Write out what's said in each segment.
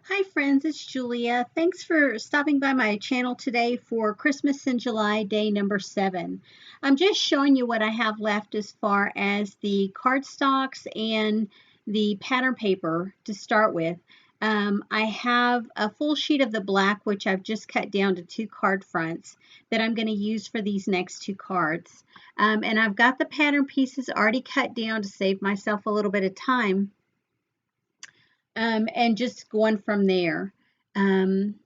Hi friends, it's Julia. Thanks for stopping by my channel today for Christmas in July, day number 7. I'm just showing you what I have left as far as the cardstocks and the pattern paper to start with. I have a full sheet of the black, which I've just cut down to 2 card fronts that I'm going to use for these next 2 cards. And I've got the pattern pieces already cut down to save myself a little bit of time. And just going from there. Um,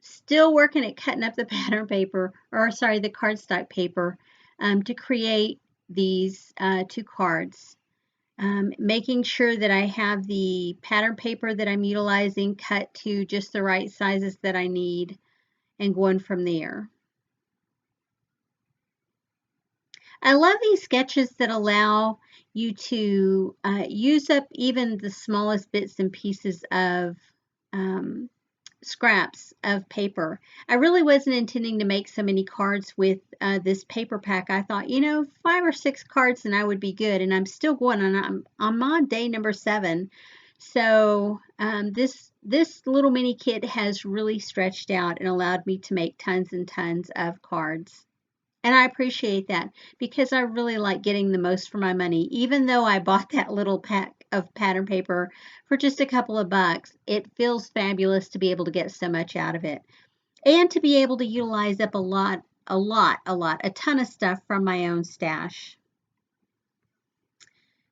Still working at cutting up the pattern paper, or sorry, the cardstock paper, to create these 2 cards. Making sure that I have the pattern paper that I'm utilizing cut to just the right sizes that I need, and going from there. I love these sketches that allow you to use up even the smallest bits and pieces of um, scraps of paper. I really wasn't intending to make so many cards with this paper pack. I thought, 5 or 6 cards and I would be good. And I'm still going on. I'm on day number 7. So this little mini kit has really stretched out and allowed me to make tons and tons of cards. And I appreciate that because I really like getting the most for my money. Even though I bought that little pack of pattern paper for just a couple of bucks, it feels fabulous to be able to get so much out of it and to be able to utilize up a ton of stuff from my own stash.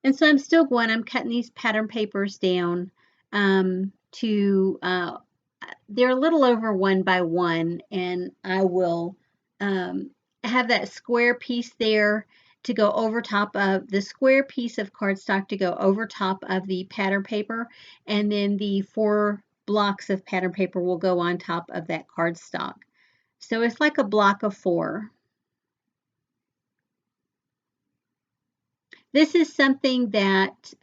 And so I'm still going, I'm cutting these pattern papers down they're a little over 1 by 1, and I will have that square piece there to go over top of the square piece of cardstock to go over top of the pattern paper, and then the 4 blocks of pattern paper will go on top of that cardstock. So it's like a block of 4. This is something that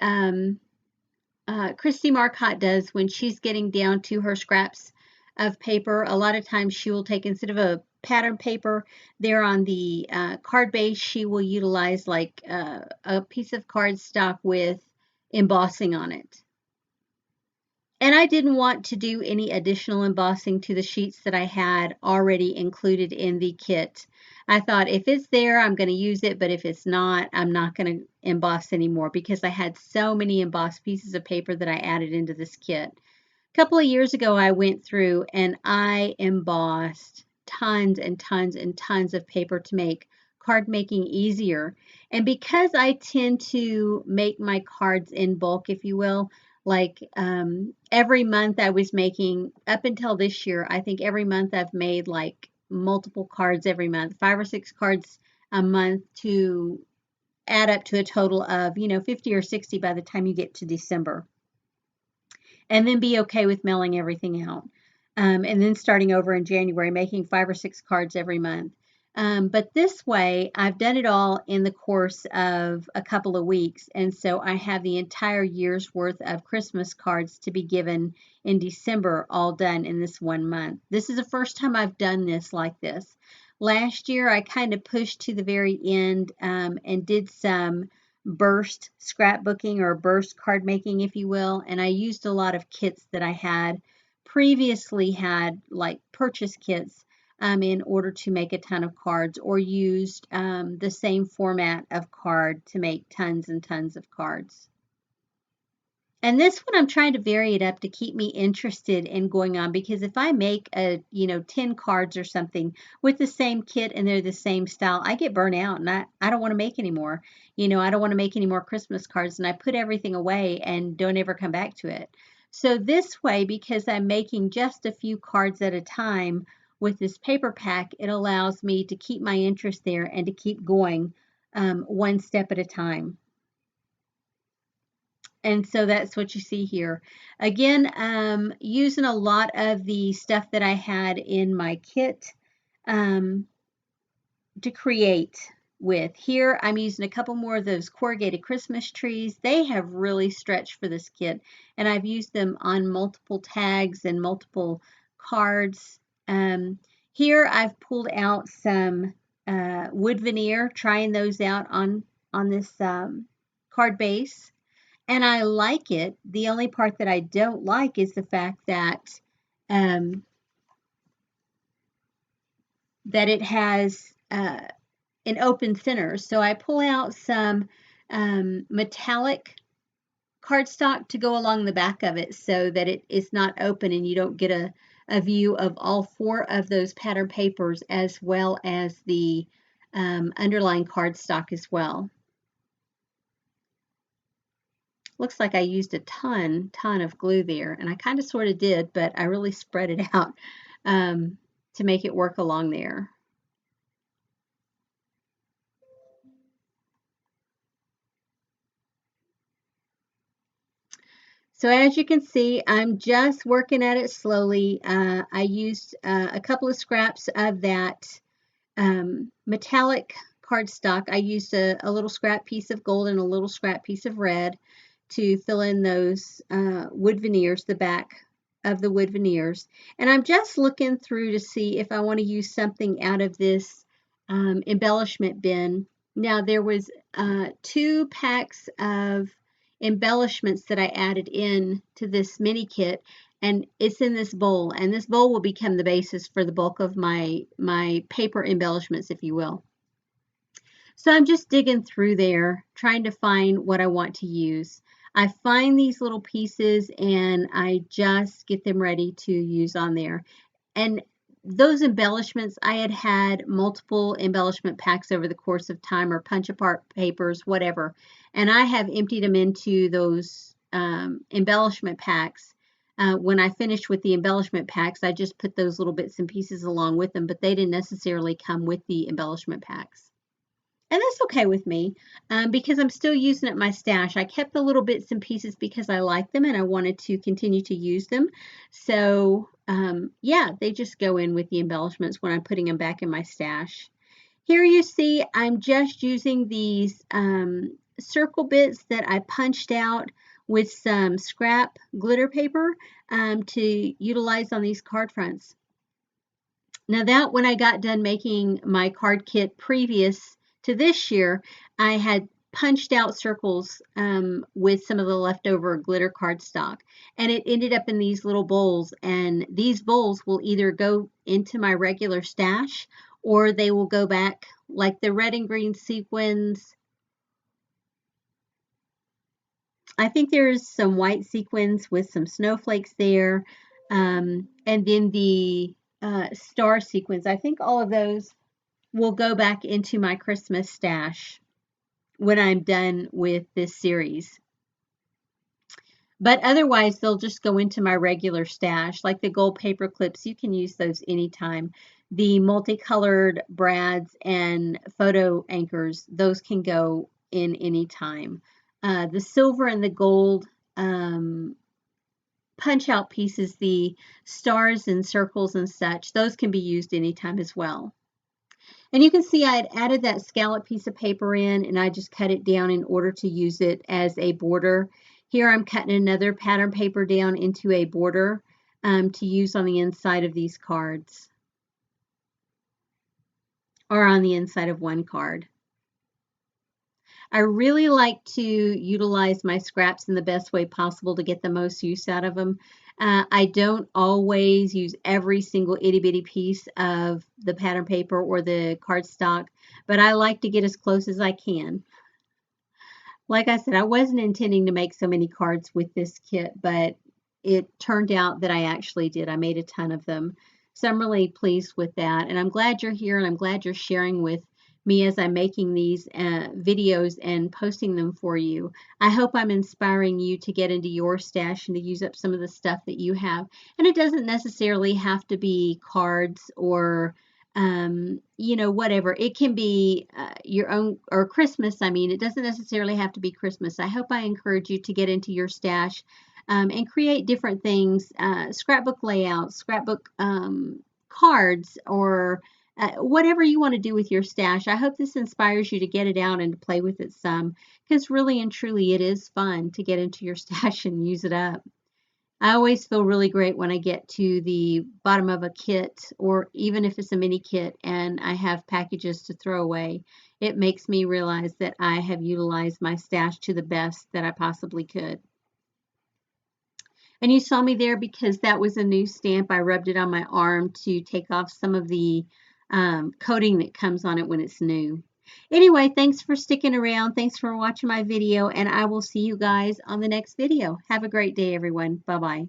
Christy Marcotte does when she's getting down to her scraps of paper. A lot of times she will take, instead of a pattern paper there on the card base, she will utilize like a piece of cardstock with embossing on it. And I didn't want to do any additional embossing to the sheets that I had already included in the kit. I thought if it's there, I'm going to use it, but if it's not, I'm not going to emboss anymore because I had so many embossed pieces of paper that I added into this kit. A couple of years ago, I went through and I embossed tons and tons and tons of paper to make card making easier. And because I tend to make my cards in bulk, if you will, like every month I was making, up until this year, I think every month I've made like multiple cards every month, 5 or 6 cards a month to add up to a total of, 50 or 60 by the time you get to December. And then be okay with mailing everything out. And then starting over in January, making 5 or 6 cards every month. But this way, I've done it all in the course of a couple of weeks. And so I have the entire year's worth of Christmas cards to be given in December, all done in this 1 month. This is the first time I've done this like this. Last year, I kind of pushed to the very end and did some burst scrapbooking or burst card making, if you will. And I used a lot of kits that I had previously had, like purchase kits, in order to make a ton of cards, or used the same format of card to make tons and tons of cards. And this one I'm trying to vary it up to keep me interested in going on, because if I make 10 cards or something with the same kit and they're the same style, I get burnt out and I don't want to make anymore. I don't want to make any more Christmas cards, and I put everything away and don't ever come back to it. So this way, because I'm making just a few cards at a time with this paper pack, it allows me to keep my interest there and to keep going one step at a time. And so that's what you see here. Again, using a lot of the stuff that I had in my kit to create with. Here I'm using a couple more of those corrugated Christmas trees. They have really stretched for this kit, and I've used them on multiple tags and multiple cards. Here I've pulled out some wood veneer, trying those out on this card base. and I like it. The only part that I don't like is the fact that um, it has an open center. So I pull out some metallic cardstock to go along the back of it so that it is not open and you don't get a view of all four of those pattern papers as well as the underlying cardstock as well. Looks like I used a ton of glue there, and I kind of sort of did, but I really spread it out to make it work along there. So as you can see, I'm just working at it slowly. I used a couple of scraps of that metallic cardstock. I used a little scrap piece of gold and a little scrap piece of red to fill in those wood veneers, the back of the wood veneers. And I'm just looking through to see if I want to use something out of this embellishment bin. Now there was 2 packs of embellishments that I added in to this mini kit, and it's in this bowl, and this bowl will become the basis for the bulk of my paper embellishments, if you will. So I'm just digging through there trying to find what I want to use. I find these little pieces and I just get them ready to use on there. And those embellishments, I had multiple embellishment packs over the course of time, or punch apart papers, whatever, and I have emptied them into those embellishment packs. When I finished with the embellishment packs, I just put those little bits and pieces along with them, but they didn't necessarily come with the embellishment packs. And that's okay with me because I'm still using it in my stash. I kept the little bits and pieces because I like them and I wanted to continue to use them. So yeah, they just go in with the embellishments when I'm putting them back in my stash. Here you see I'm just using these circle bits that I punched out with some scrap glitter paper to utilize on these card fronts. Now that when I got done making my card kit previous to this year, I had punched out circles with some of the leftover glitter cardstock, and it ended up in these little bowls, and these bowls will either go into my regular stash or they will go back, like the red and green sequins. I think there's some white sequins with some snowflakes there, and then the star sequins. I think all of those will go back into my Christmas stash when I'm done with this series. But otherwise, they'll just go into my regular stash. Like the gold paper clips, you can use those anytime. The multicolored brads and photo anchors, those can go in anytime. The silver and the gold punch out pieces, the stars and circles and such, those can be used anytime as well. And you can see I had added that scallop piece of paper in, and I just cut it down in order to use it as a border. Here I'm cutting another pattern paper down into a border to use on the inside of these cards, or on the inside of one card. I really like to utilize my scraps in the best way possible to get the most use out of them. I don't always use every single itty bitty piece of the pattern paper or the cardstock, but I like to get as close as I can. Like I said, I wasn't intending to make so many cards with this kit, but it turned out that I actually did. I made a ton of them. So I'm really pleased with that. And I'm glad you're here and I'm glad you're sharing with me as I'm making these videos and posting them for you. I hope I'm inspiring you to get into your stash and to use up some of the stuff that you have. And it doesn't necessarily have to be cards or you know, whatever. It can be your own, or Christmas. I mean, it doesn't necessarily have to be Christmas. I hope I encourage you to get into your stash and create different things, scrapbook layouts, scrapbook cards, or whatever you want to do with your stash. I hope this inspires you to get it out and to play with it some, because really and truly it is fun to get into your stash and use it up. I always feel really great when I get to the bottom of a kit, or even if it's a mini kit and I have packages to throw away. It makes me realize that I have utilized my stash to the best that I possibly could. And you saw me there because that was a new stamp. I rubbed it on my arm to take off some of the coating that comes on it when it's new. Anyway, thanks for sticking around. Thanks for watching my video, and I will see you guys on the next video. Have a great day, everyone. Bye-bye.